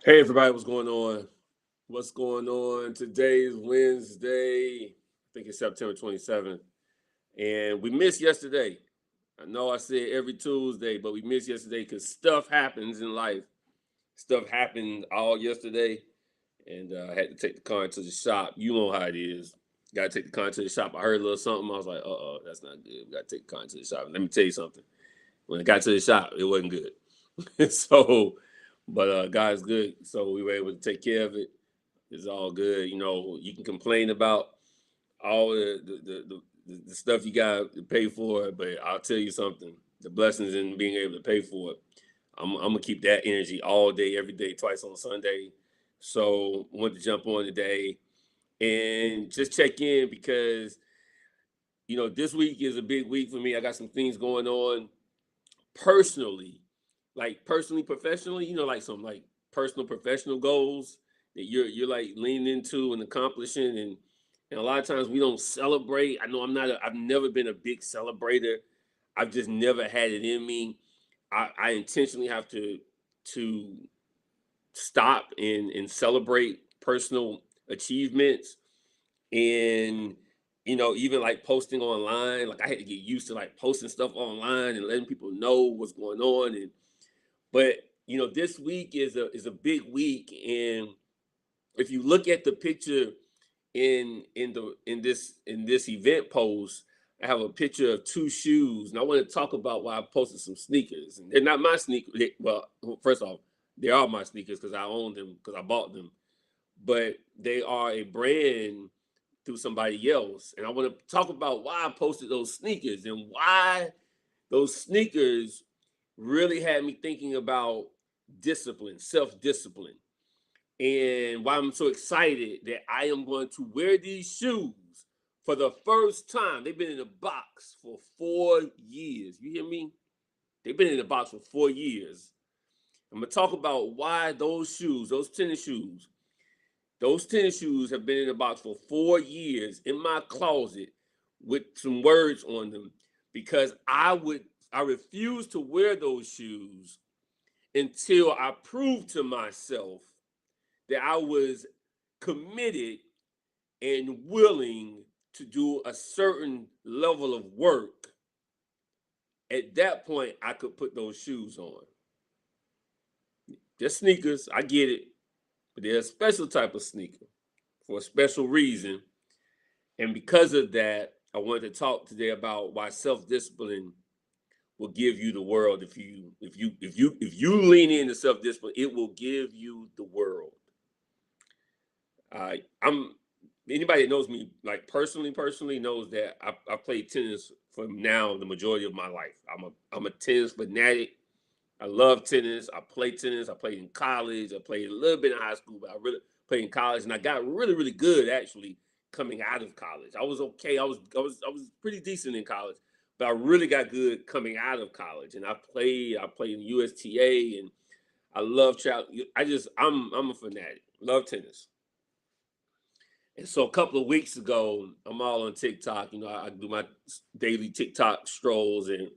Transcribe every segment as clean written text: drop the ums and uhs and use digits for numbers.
Hey everybody, what's going on? What's going on? Today is Wednesday. I think it's September 27th. And we missed yesterday. I know I said every Tuesday, but we missed yesterday because stuff happens in life. Stuff happened all yesterday, and I had to take the car into the shop. You know how it is. Got to take the car into the shop. I heard a little something. I was like, that's not good. We got to take the car into the shop. And let me tell you something. When it got to the shop, it wasn't good. But God's good. So we were able to take care of it. It's all good. You know, you can complain about all the stuff you got to pay for, but I'll tell you something: the blessings in being able to pay for it. I'm gonna keep that energy all day, every day, twice on Sunday. So I wanted to jump on today and just check in because this week is a big week for me. I got some things going on personally, like personally, professionally. Like some like personal, professional goals that you're like leaning into and accomplishing, and a lot of times we don't celebrate. I know I've never been a big celebrator. I've just never had it in me. I intentionally have to stop and celebrate personal achievements, and even like posting online. Like I had to get used to like posting stuff online and letting people know what's going on. And but this week is a big week, and if you look at the picture in this event post, I have a picture of two shoes, and I want to talk about why I posted some sneakers. And they're not my sneakers. Well, first off, they are my sneakers because I own them because I bought them, but they are a brand through somebody else. And I want to talk about why I posted those sneakers and why those sneakers really had me thinking about discipline, self-discipline, and why I'm so excited that I am going to wear these shoes for the first time. They've been in the box for 4 years. You hear me? They've been in the box for 4 years. I'm gonna talk about why those shoes, those tennis shoes have been in the box for 4 years in my closet with some words on them because I refuse to wear those shoes until I proved to myself that I was committed and willing to do a certain level of work. At that point, I could put those shoes on. They're sneakers, I get it, but they're a special type of sneaker for a special reason. And because of that, I wanted to talk today about why self-discipline will give you the world. If you lean into self-discipline, it will give you the world. I'm Anybody that knows me like personally knows that I played tennis for now the majority of my life. I'm a tennis fanatic. I love tennis. I play tennis. I played in college. I played a little bit in high school, but I really played in college, and I got really good actually coming out of college. I was okay. I was pretty decent in college, but I really got good coming out of college. And I played in USTA, and I love travel. I'm a fanatic. Love tennis. And so a couple of weeks ago, I'm all on TikTok. I do my daily TikTok strolls, and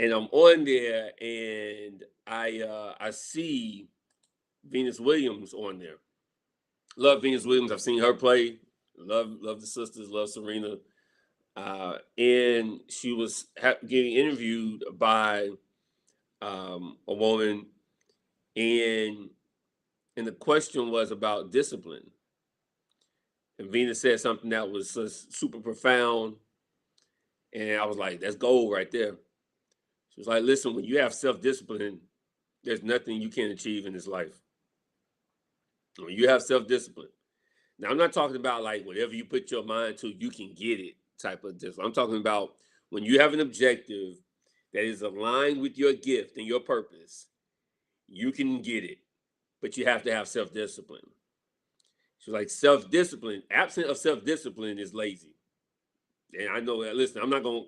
I'm on there, and I see Venus Williams on there. Love Venus Williams. I've seen her play. Love the sisters. Love Serena. And she was getting interviewed by a woman, and and the question was about discipline. And Venus said something that was super profound, and I was like, "That's gold right there." She was like, "Listen, when you have self discipline, there's nothing you can't achieve in this life. When you have self discipline." Now, I'm not talking about like whatever you put your mind to, you can get it type of discipline. I'm talking about when you have an objective that is aligned with your gift and your purpose, you can get it, but you have to have self discipline. She's like, self discipline, absent of self discipline is lazy. And I know that. Listen, I'm not going.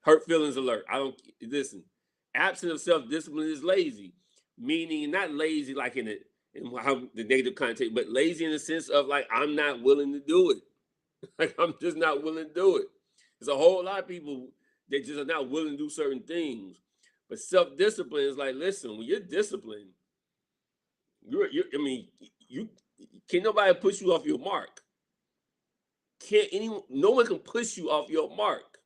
Hurt feelings alert. I don't listen. Absent of self discipline is lazy, meaning not lazy like in how the negative connotation, but lazy in the sense of like I'm not willing to do it. Like I'm just not willing to do it. There's a whole lot of people that just are not willing to do certain things. But self discipline is like, listen, when you're disciplined, I mean, you can't nobody push you off your mark. Can't anyone? No one can push you off your mark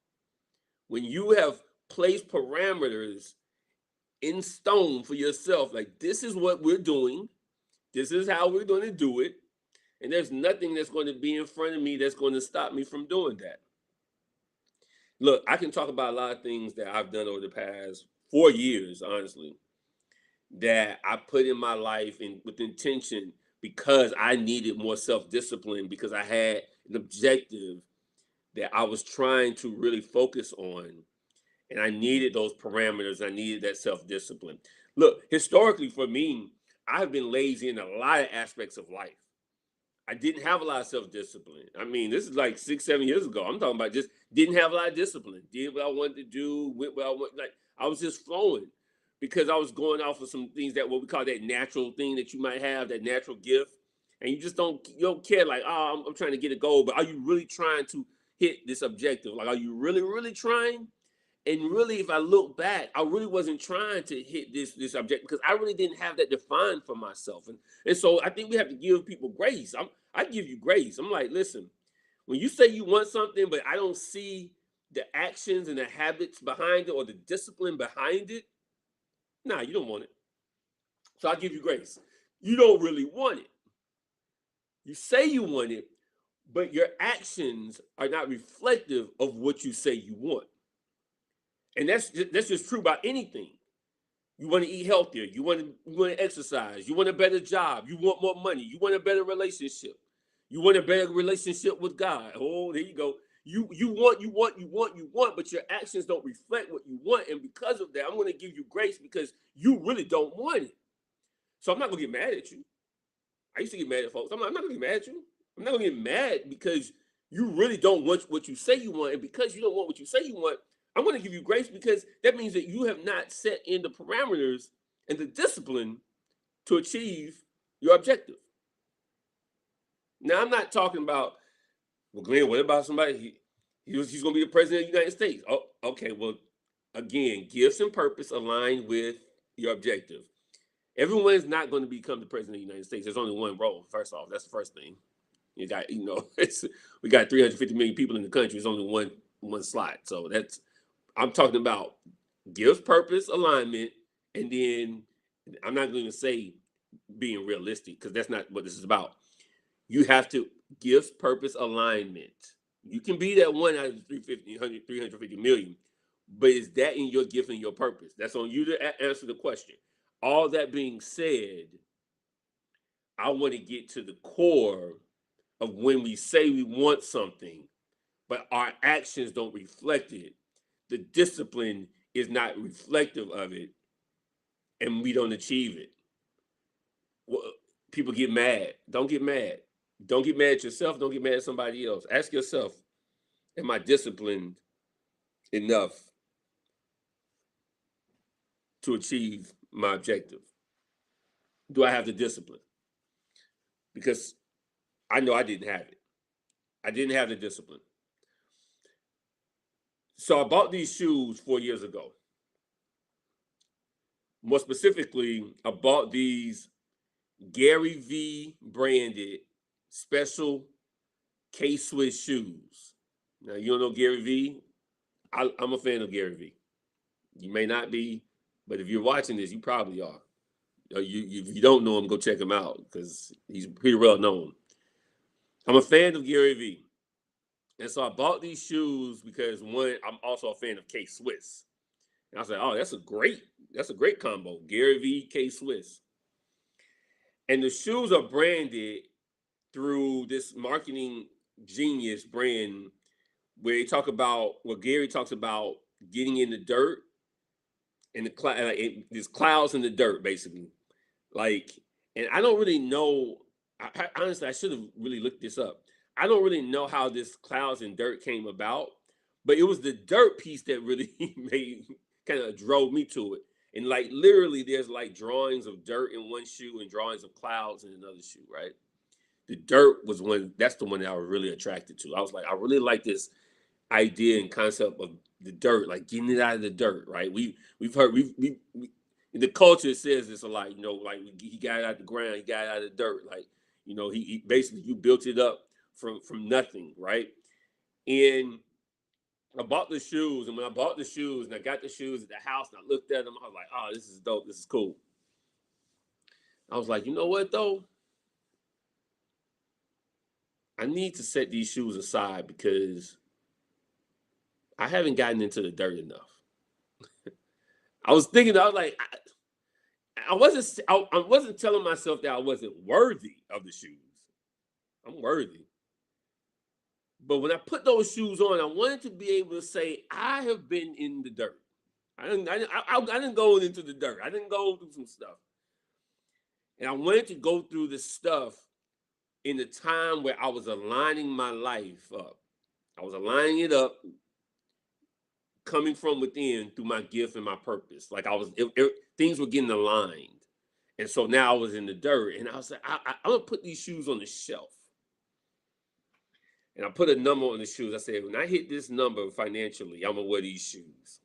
when you have placed parameters in stone for yourself. Like, this is what we're doing. This is how we're going to do it. And there's nothing that's going to be in front of me that's going to stop me from doing that. Look, I can talk about a lot of things that I've done over the past 4 years, honestly, that I put in my life and with intention because I needed more self-discipline, because I had an objective that I was trying to really focus on. And I needed those parameters. I needed that self-discipline. Look, historically for me, I've been lazy in a lot of aspects of life. I didn't have a lot of self-discipline. I mean, this is like 6, 7 years ago. I'm talking about just didn't have a lot of discipline. Did what I wanted to do, went where I want. Like, I was just flowing because I was going off of some things that what we call that natural thing that you might have, that natural gift. And you don't care, like, oh, I'm trying to get a goal, but are you really trying to hit this objective? Like, are you really, really trying? And really, if I look back, I really wasn't trying to hit this objective because I really didn't have that defined for myself. And so I think we have to give people grace. I give you grace. I'm like, listen, when you say you want something, but I don't see the actions and the habits behind it or the discipline behind it, nah, you don't want it. So I give you grace. You don't really want it. You say you want it, but your actions are not reflective of what you say you want. And that's just true about anything. You want to eat healthier. You want to exercise. You want a better job. You want more money. You want a better relationship. You want a better relationship with God. Oh, there you go. You want, but your actions don't reflect what you want. And because of that, I'm going to give you grace because you really don't want it. So I'm not going to get mad at you. I used to get mad at folks. I'm not going to get mad at you. I'm not going to get mad because you really don't want what you say you want. And because you don't want what you say you want, I'm going to give you grace because that means that you have not set in the parameters and the discipline to achieve your objective. Now, I'm not talking about, well, Glenn, what about somebody? He's going to be the president of the United States. Oh, okay. Well, again, gifts and purpose align with your objective. Everyone is not going to become the president of the United States. There's only one role. First off, that's the first thing. We got 350 million people in the country. It's only one slot. So I'm talking about gifts, purpose, alignment, and then I'm not going to say being realistic because that's not what this is about. You have to gifts, purpose, alignment. You can be that one out of 350 million, but is that in your gift and your purpose? That's on you to answer the question. All that being said, I want to get to the core of when we say we want something, but our actions don't reflect it. The discipline is not reflective of it, and we don't achieve it. Well, people get mad. Don't get mad. Don't get mad at yourself. Don't get mad at somebody else. Ask yourself, am I disciplined enough to achieve my objective? Do I have the discipline? Because I know I didn't have it. I didn't have the discipline. So I bought these shoes 4 years ago. More specifically, I bought these Gary V branded special K-Swiss shoes. Now, you don't know Gary V? I'm a fan of Gary V. You may not be, but if you're watching this, you probably are. If you don't know him, go check him out because he's pretty well known. I'm a fan of Gary V. And so I bought these shoes because one, I'm also a fan of K-Swiss. And I was like, oh, that's a great combo. Gary V, K-Swiss. And the shoes are branded through this marketing genius brand where Gary talks about getting in the dirt and there's clouds in the dirt, basically. Like, and I don't really know. Honestly, I should have really looked this up. I don't really know how this clouds and dirt came about, but it was the dirt piece that really kind of drove me to it. And like literally, there's like drawings of dirt in one shoe and drawings of clouds in another shoe, right? The dirt was that's the one that I was really attracted to. I was like, I really like this idea and concept of the dirt, like getting it out of the dirt, right? We've heard the culture says this a lot, like he got it out the ground, he got it out of the dirt. Like, he basically, you built it up from nothing, right? And I bought the shoes, and when I bought the shoes and I got the shoes at the house and I looked at them, I was like, oh, this is dope, this is cool. I was like, you know what though? I need to set these shoes aside because I haven't gotten into the dirt enough. I was thinking, I was like, I wasn't telling myself that I wasn't worthy of the shoes. I'm worthy. But when I put those shoes on, I wanted to be able to say, I have been in the dirt. I didn't go into the dirt. I didn't go through some stuff. And I wanted to go through this stuff in the time where I was aligning my life up. I was aligning it up, coming from within through my gift and my purpose. Like things were getting aligned. And so now I was in the dirt. And I was like, I'm going to put these shoes on the shelf. And I put a number on the shoes. I said, when I hit this number financially, I'm going to wear these shoes.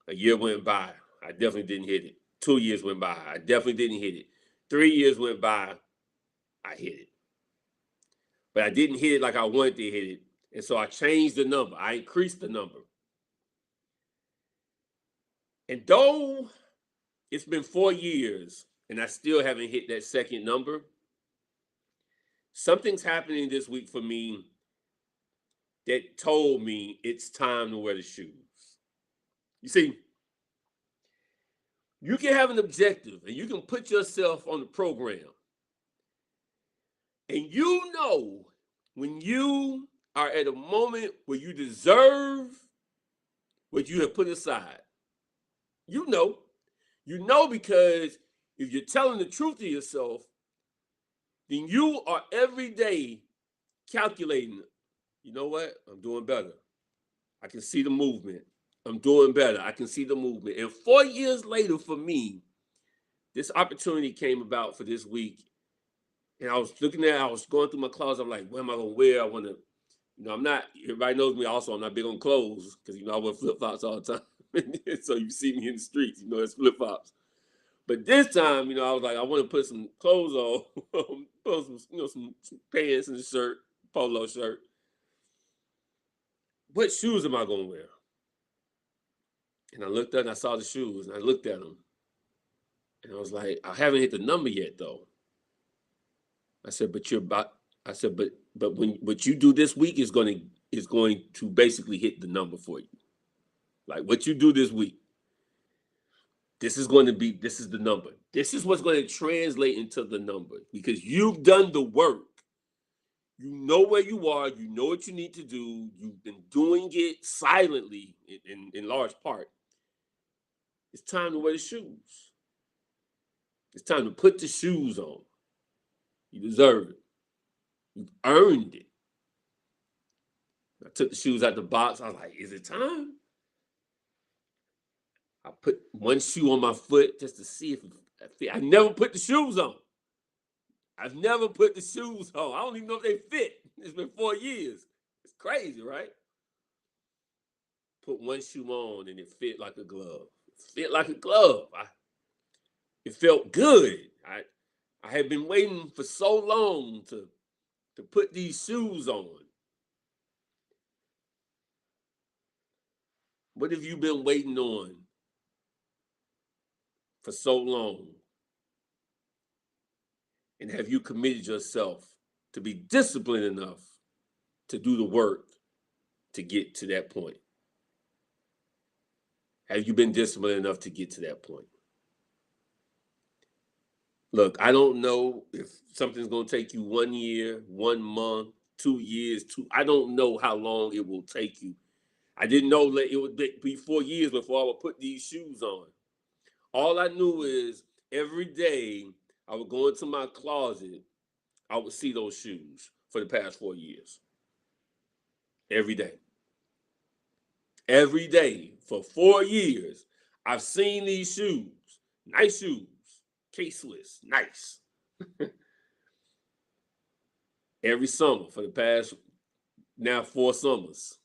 A year went by. I definitely didn't hit it. 2 years went by. I definitely didn't hit it. 3 years went by. I hit it. But I didn't hit it like I wanted to hit it. And so I changed the number. I increased the number. And though it's been 4 years and I still haven't hit that second number, something's happening this week for me that told me it's time to wear the shoes. You see, you can have an objective and you can put yourself on the program. And when you are at a moment where you deserve what you have put aside. You know because if you're telling the truth to yourself, then you are every day calculating, you know what? I'm doing better. I can see the movement. I'm doing better. I can see the movement. And 4 years later for me, this opportunity came about for this week. And I was going through my closet. I'm like, what am I going to wear? I want to, everybody knows me also. I'm not big on clothes because, I wear flip-flops all the time. So you see me in the streets, it's flip-flops. But this time, I was like, I want to put some clothes on, put some pants and a shirt, polo shirt. What shoes am I going to wear? And I looked up and I saw the shoes and I looked at them. And I was like, I haven't hit the number yet though. I said, but when what you do this week is going to basically hit the number for you. Like what you do this week. This is the number. This is what's going to translate into the number because you've done the work. You know where you are. You know what you need to do. You've been doing it silently in large part. It's time to wear the shoes. It's time to put the shoes on. You deserve it. You've earned it. I took the shoes out the box. I was like, is it time? I put one shoe on my foot just to see if it fit. I never put the shoes on. I've never put the shoes on. I don't even know if they fit. It's been 4 years. It's crazy, right? Put one shoe on and it fit like a glove. It fit like a glove. It felt good. I had been waiting for so long to put these shoes on. What have you been waiting on for so long? And have you committed yourself to be disciplined enough to do the work to get to that point? Have you been disciplined enough to get to that point? Look, I don't know if something's going to take you 1 year, 1 month, 2 years, I don't know how long it will take you. I didn't know that it would be 4 years before I would put these shoes on. All I knew is every day I would go into my closet, I would see those shoes for the past 4 years. Every day. Every day for 4 years, I've seen these shoes. Nice shoes. K-Swiss. Nice. Every summer for the past, now 4 summers,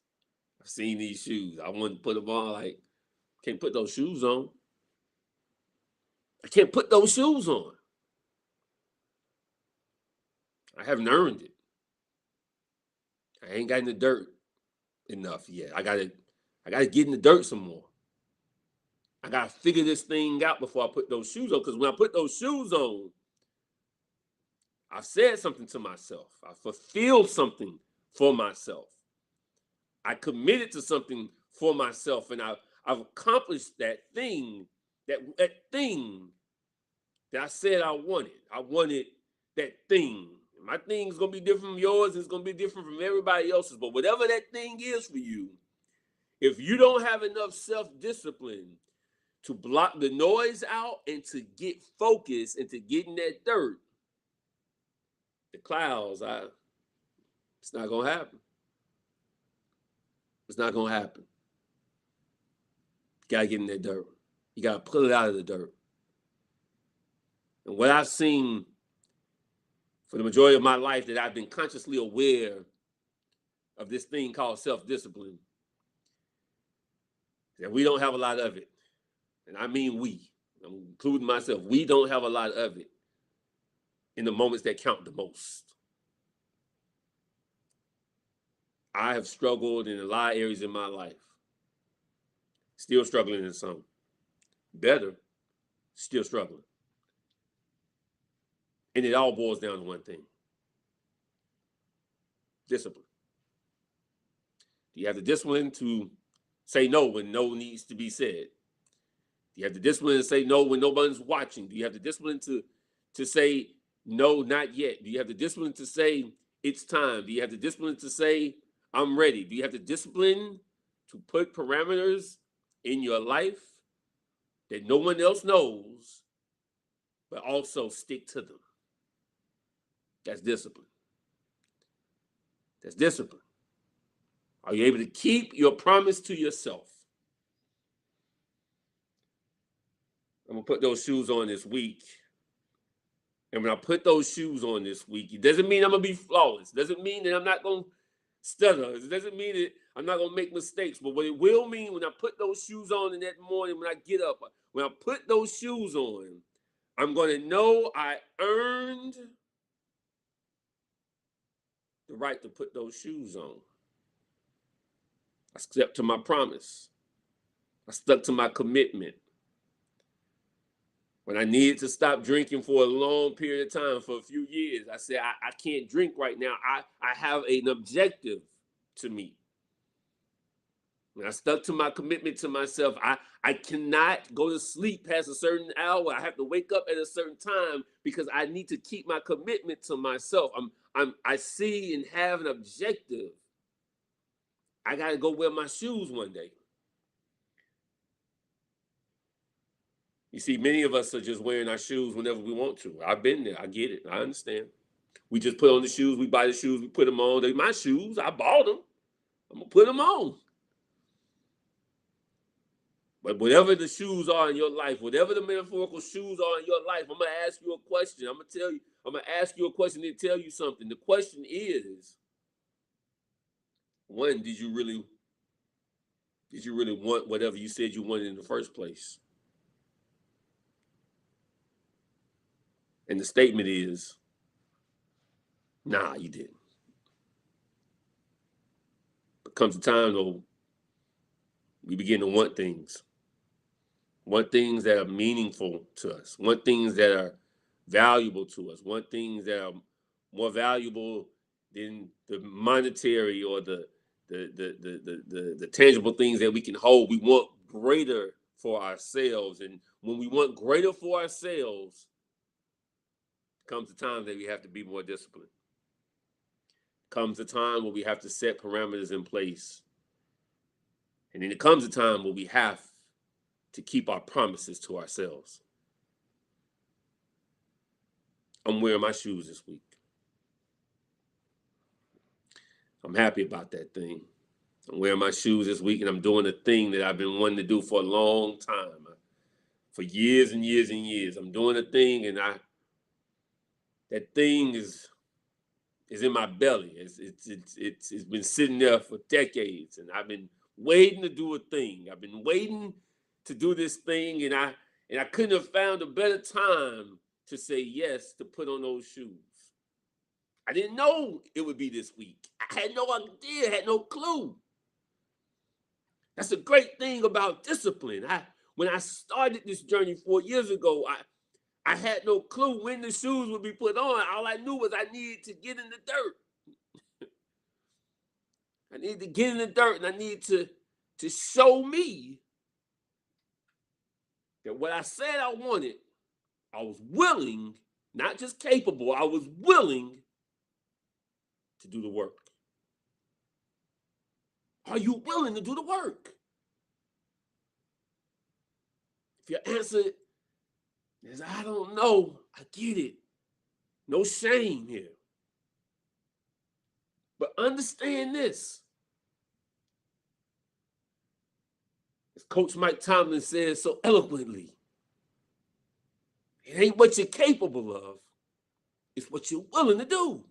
I've seen these shoes. I wanted to put them on, like, can't put those shoes on. I can't put those shoes on. I haven't earned it. I ain't got in the dirt enough yet. I gotta get in the dirt some more. I gotta figure this thing out before I put those shoes on. Because when I put those shoes on, I've said something to myself. I fulfilled something for myself. I committed to something for myself, and I've accomplished that thing, that thing that I said I wanted. I wanted that thing. My thing's gonna be different from yours. It's gonna be different from everybody else's. But whatever that thing is for you, if you don't have enough self-discipline to block the noise out and to get focused and to get in that dirt, the clouds, it's not gonna happen. It's not gonna happen. You gotta get in that dirt. You gotta pull it out of the dirt. And what I've seen for the majority of my life, that I've been consciously aware of this thing called self-discipline, that we don't have a lot of it. And I mean we, I'm including myself, we don't have a lot of it in the moments that count the most. I have struggled in a lot of areas in my life. Still struggling in some. Better, still struggling. And it all boils down to one thing: discipline. Do you have the discipline to say no when no needs to be said? Do you have the discipline to say no when nobody's watching? Do you have the discipline to say no, not yet? Do you have the discipline to say it's time? Do you have the discipline to say I'm ready? Do you have the discipline to put parameters in your life that no one else knows, but also stick to them? That's discipline. That's discipline. Are you able to keep your promise to yourself? I'm going to put those shoes on this week. And when I put those shoes on this week, it doesn't mean I'm going to be flawless. It doesn't mean that I'm not going to stutter. It doesn't mean that I'm not going to make mistakes. But what it will mean when I put those shoes on in that morning, when I get up, when I put those shoes on, I'm going to know I earned the right to put those shoes on. I stuck to my promise. I stuck to my commitment. When I needed to stop drinking for a long period of time, for a few years, I said, I can't drink right now. I have an objective to meet. When I stuck to my commitment to myself, I cannot go to sleep past a certain hour. I have to wake up at a certain time because I need to keep my commitment to myself. I see and have an objective. I got to go wear my shoes one day. You see, many of us are just wearing our shoes whenever we want to. I've been there. I get it. I understand. We just put on the shoes. We buy the shoes. We put them on. They're my shoes. I bought them. I'm going to put them on. But whatever the shoes are in your life, whatever the metaphorical shoes are in your life, I'm going to ask you a question. I'm going to ask you a question and tell you something. The question is, one, did you really want whatever you said you wanted in the first place? And the statement is, nah, you didn't. But comes a time, though, we begin to want things that are meaningful to us, want things that are valuable to us, want things that are more valuable than the monetary or the tangible things that we can hold. We want greater for ourselves. And when we want greater for ourselves, comes a time that we have to be more disciplined. Comes a time where we have to set parameters in place. And then it comes a time where we have to keep our promises to ourselves. I'm wearing my shoes this week. I'm happy about that thing. I'm wearing my shoes this week, and I'm doing a thing that I've been wanting to do for a long time. For years and years and years. I'm doing a thing, and that thing is in my belly. It's been sitting there for decades, and I've been waiting to do a thing. I've been waiting to do this thing, and And I couldn't have found a better time to say yes to put on those shoes. I didn't know it would be this week. I had no idea, had no clue. That's a great thing about discipline. When I started this journey 4 years ago, I had no clue when the shoes would be put on. All I knew was I needed to get in the dirt. I needed to get in the dirt, and I needed to show me that what I said I wanted, I was willing, not just capable, I was willing to do the work. Are you willing to do the work? If your answer is, I don't know, I get it. No shame here. But understand this. As Coach Mike Tomlin says so eloquently, it ain't what you're capable of, it's what you're willing to do.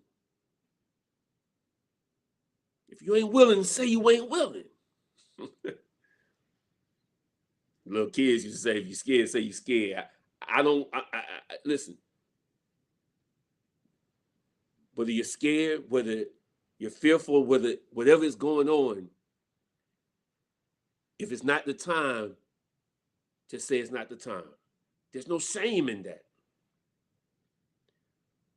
If you ain't willing, say you ain't willing. Little kids used to say, if you're scared, say you're scared. Listen. Whether you're scared, whether you're fearful, whatever is going on, if it's not the time, just say it's not the time. There's no shame in that.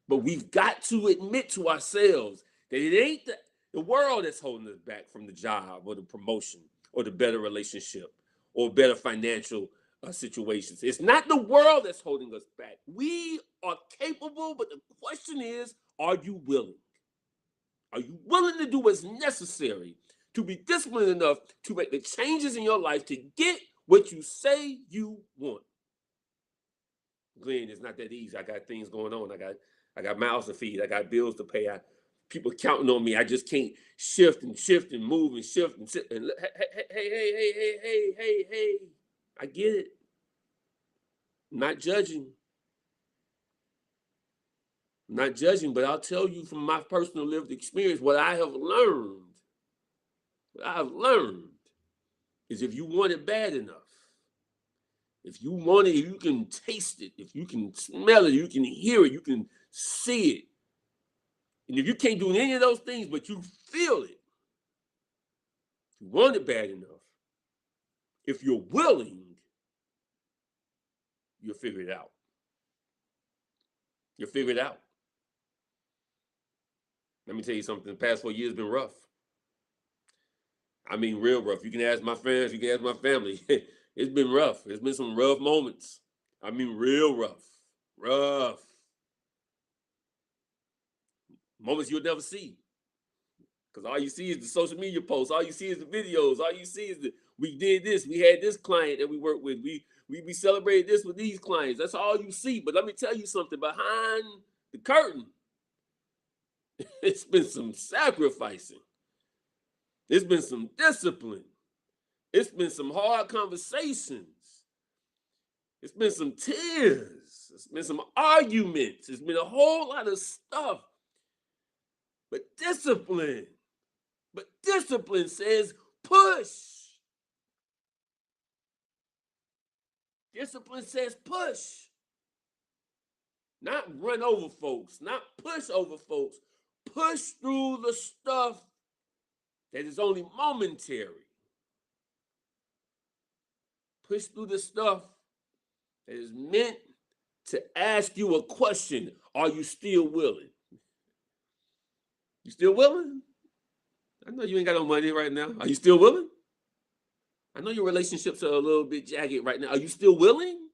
But we've got to admit to ourselves that it ain't the world that's holding us back from the job or the promotion or the better relationship or better financial situations. It's not the world that's holding us back. We are capable, but the question is, are you willing? Are you willing to do what's necessary to be disciplined enough to make the changes in your life to get what you say you want? Glenn, it's not that easy. I got things going on. I got mouths to feed. I got bills to pay. People counting on me. I just can't shift and move and shift and sit. And hey. I get it. I'm not judging. I'm not judging, but I'll tell you from my personal lived experience, what I have learned is if you want it bad enough, if you want it, you can taste it, if you can smell it, you can hear it, you can see it. And if you can't do any of those things, but you feel it, if you want it bad enough, if you're willing, you'll figure it out. You'll figure it out. Let me tell you something. The past 4 years have been rough. I mean, real rough. You can ask my friends, you can ask my family. It's been rough. There's been some rough moments. I mean, real rough. Rough. Moments you'll never see. Because all you see is the social media posts. All you see is the videos. All you see is we did this. We had this client that we worked with. We celebrated this with these clients. That's all you see. But let me tell you something. Behind the curtain, it's been some sacrificing. It's been some discipline. It's been some hard conversations. It's been some tears. It's been some arguments. It's been a whole lot of stuff. But discipline says push. Discipline says push. Not run over folks, not push over folks. Push through the stuff that is only momentary. Push through the stuff that is meant to ask you a question. Are you still willing? You still willing? I know you ain't got no money right now. Are you still willing? I know your relationships are a little bit jagged right now. Are you still willing?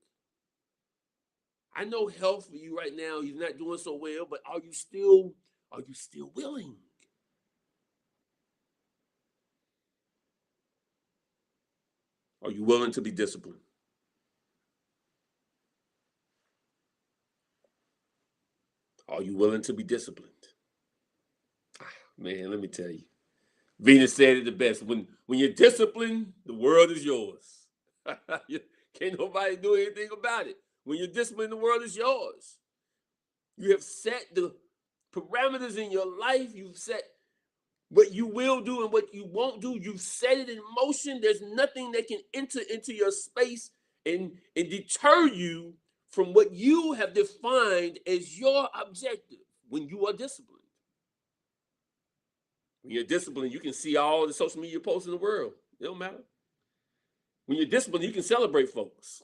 I know health for you right now, you're not doing so well, but are you still willing? Are you willing to be disciplined? Are you willing to be disciplined? Man, let me tell you. Venus said it the best. When you're disciplined, the world is yours. Can't nobody do anything about it. When you're disciplined, the world is yours. You have set the parameters in your life. You've set what you will do and what you won't do. You've set it in motion. There's nothing that can enter into your space and deter you from what you have defined as your objective when you are disciplined. When you're disciplined, you can see all the social media posts in the world. It don't matter. When you're disciplined, you can celebrate folks.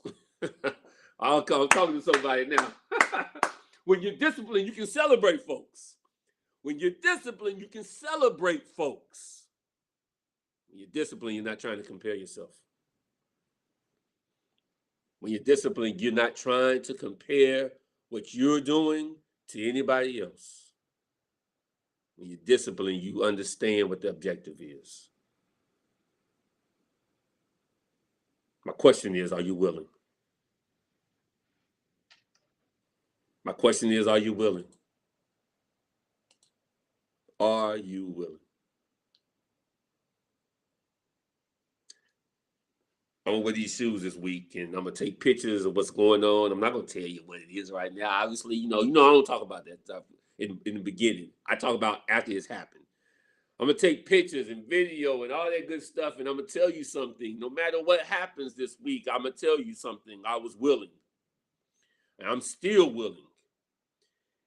I'm talking to somebody now. When you're disciplined, you can celebrate folks. When you're disciplined, you can celebrate folks. When you're disciplined, you're not trying to compare yourself. When you're disciplined, you're not trying to compare what you're doing to anybody else. When you're disciplined, you understand what the objective is. My question is, are you willing? My question is, are you willing? Are you willing? I'm gonna wear these shoes this week, and I'm gonna take pictures of what's going on. I'm not gonna tell you what it is right now. Obviously, you know, I don't talk about that stuff in the beginning. I talk about after it's happened. I'm gonna take pictures and video and all that good stuff, and I'm gonna tell you something. No matter what happens this week, I'm gonna tell you something. I was willing, and I'm still willing.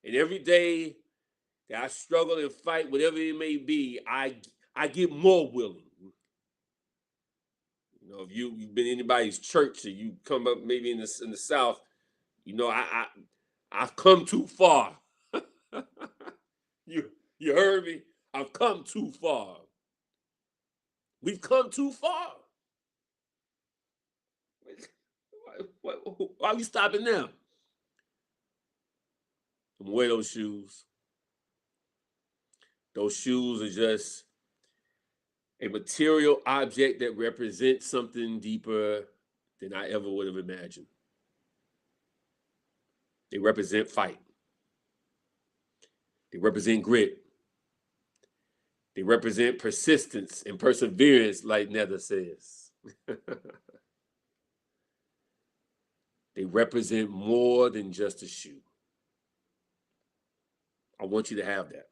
And every day that I struggle and fight, whatever it may be, I get more willing. You know, if you've been in anybody's church or you come up maybe in the South, you know, I've come too far. you heard me? I've come too far. We've come too far. Why are we stopping now? I'm gonna wear those shoes. Those shoes are just a material object that represents something deeper than I ever would have imagined. They represent fight. They represent grit. They represent persistence and perseverance, like Nether says. They represent more than just a shoe. I want you to have that.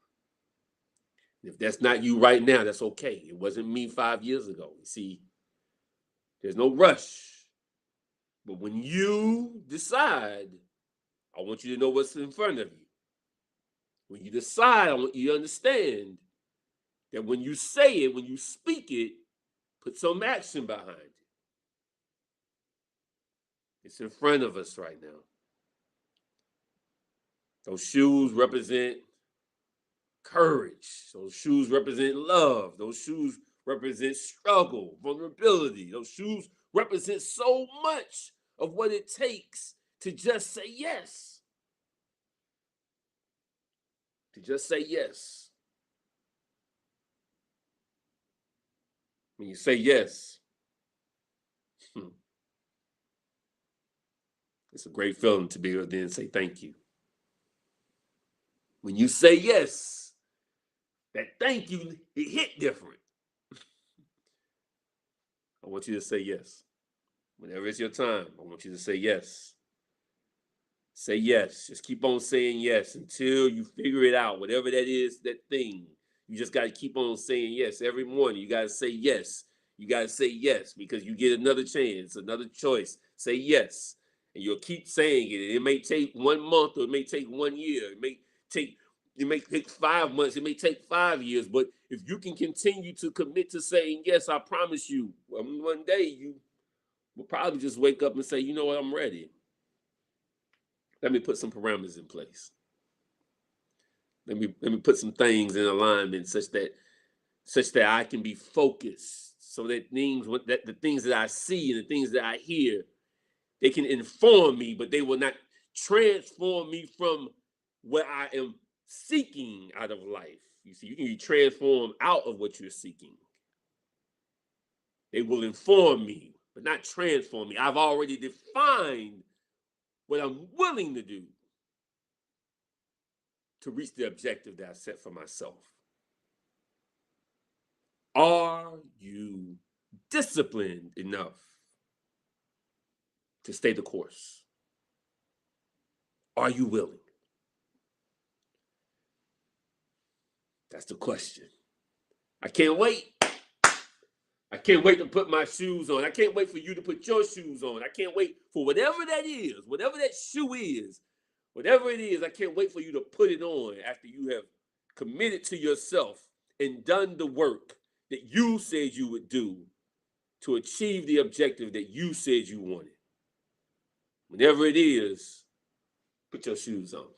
If that's not you right now, that's okay. It wasn't me 5 years ago. You see, there's no rush. But when you decide, I want you to know what's in front of you. When you decide, I want you to understand that when you say it, when you speak it, put some action behind it. It's in front of us right now. Those shoes represent courage. Those shoes represent love. Those shoes represent struggle, vulnerability. Those shoes represent so much of what it takes to just say yes. To just say yes. When you say yes, it's a great feeling to be able to then say thank you. When you say yes, that thank you, it hit different. I want you to say yes. Whenever it's your time, I want you to say yes. Say yes. Just keep on saying yes until you figure it out. Whatever that is, that thing. You just got to keep on saying yes. Every morning, you got to say yes. You got to say yes because you get another chance, another choice. Say yes. And you'll keep saying it. It may take 1 month or it may take 1 year. It may take 5 months. It may take 5 years. But if you can continue to commit to saying yes, I promise you, one day you will probably just wake up and say, you know what, I'm ready. Let me put some parameters in place. Let me put some things in alignment such that I can be focused, so that the things that I see and the things that I hear, they can inform me, but they will not transform me from what I am seeking out of life. You see, you can be transformed out of what you're seeking. They will inform me, but not transform me. I've already defined what I'm willing to do to reach the objective that I set for myself. Are you disciplined enough to stay the course? Are you willing? That's the question. I can't wait I can't wait to put my shoes on. I can't wait for you to put your shoes on. I can't wait for whatever that is, whatever that shoe is, whatever it is. I can't wait for you to put it on after you have committed to yourself and done the work that you said you would do to achieve the objective that you said you wanted. Whenever it is, put your shoes on.